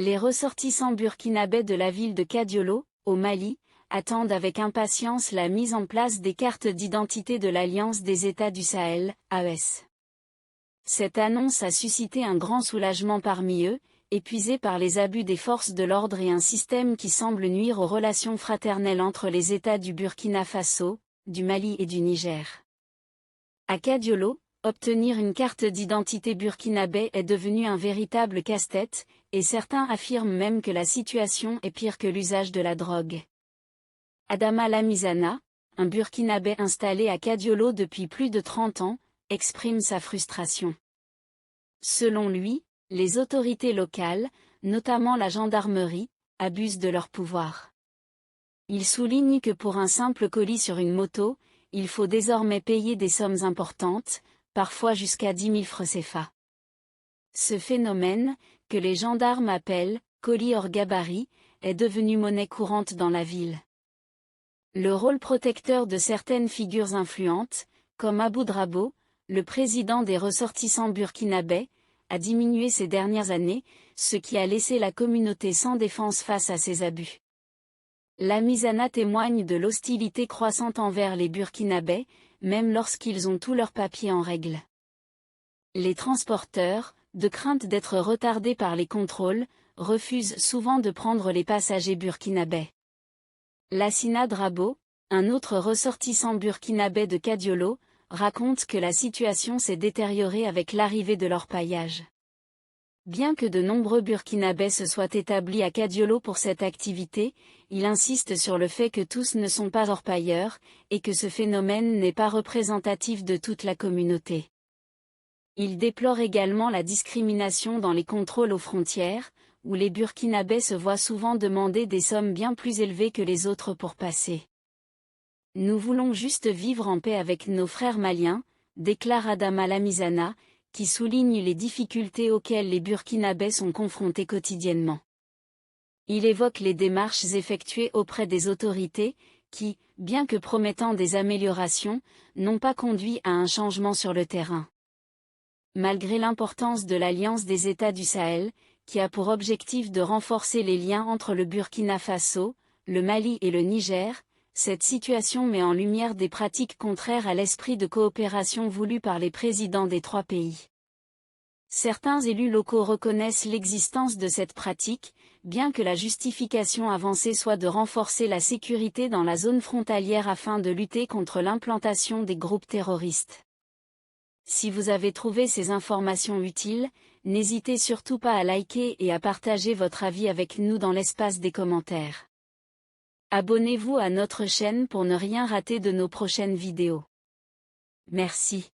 Les ressortissants burkinabés de la ville de Kadiolo, au Mali, attendent avec impatience la mise en place des cartes d'identité de l'Alliance des États du Sahel, AES. Cette annonce a suscité un grand soulagement parmi eux, épuisés par les abus des forces de l'ordre et un système qui semble nuire aux relations fraternelles entre les États du Burkina Faso, du Mali et du Niger. À Kadiolo, obtenir une carte d'identité burkinabé est devenu un véritable casse-tête, et certains affirment même que la situation est pire que l'usage de la drogue. Adama Lamizana, un burkinabé installé à Kadiolo depuis plus de 30 ans, exprime sa frustration. Selon lui, les autorités locales, notamment la gendarmerie, abusent de leur pouvoir. Il souligne que pour un simple colis sur une moto, il faut désormais payer des sommes importantes, parfois jusqu'à 10 000 francs CFA. Ce phénomène, que les gendarmes appellent « colis hors gabarit », est devenu monnaie courante dans la ville. Le rôle protecteur de certaines figures influentes, comme Abou Drabo, le président des ressortissants burkinabés, a diminué ces dernières années, ce qui a laissé la communauté sans défense face à ces abus. Lamizana témoigne de l'hostilité croissante envers les Burkinabés, même lorsqu'ils ont tous leurs papiers en règle. Les transporteurs, de crainte d'être retardés par les contrôles, refusent souvent de prendre les passagers burkinabés. Lassina Drabo, un autre ressortissant burkinabé de Kadiolo, raconte que la situation s'est détériorée avec l'arrivée de l'orpaillage. Bien que de nombreux Burkinabés se soient établis à Kadiolo pour cette activité, il insiste sur le fait que tous ne sont pas orpailleurs, et que ce phénomène n'est pas représentatif de toute la communauté. Il déplore également la discrimination dans les contrôles aux frontières, où les Burkinabés se voient souvent demander des sommes bien plus élevées que les autres pour passer. Nous voulons juste vivre en paix avec nos frères maliens, déclare Adama Lamizana, qui souligne les difficultés auxquelles les Burkinabés sont confrontés quotidiennement. Il évoque les démarches effectuées auprès des autorités, qui, bien que promettant des améliorations, n'ont pas conduit à un changement sur le terrain. Malgré l'importance de l'Alliance des États du Sahel, qui a pour objectif de renforcer les liens entre le Burkina Faso, le Mali et le Niger, cette situation met en lumière des pratiques contraires à l'esprit de coopération voulu par les présidents des trois pays. Certains élus locaux reconnaissent l'existence de cette pratique, bien que la justification avancée soit de renforcer la sécurité dans la zone frontalière afin de lutter contre l'implantation des groupes terroristes. Si vous avez trouvé ces informations utiles, n'hésitez surtout pas à liker et à partager votre avis avec nous dans l'espace des commentaires. Abonnez-vous à notre chaîne pour ne rien rater de nos prochaines vidéos. Merci.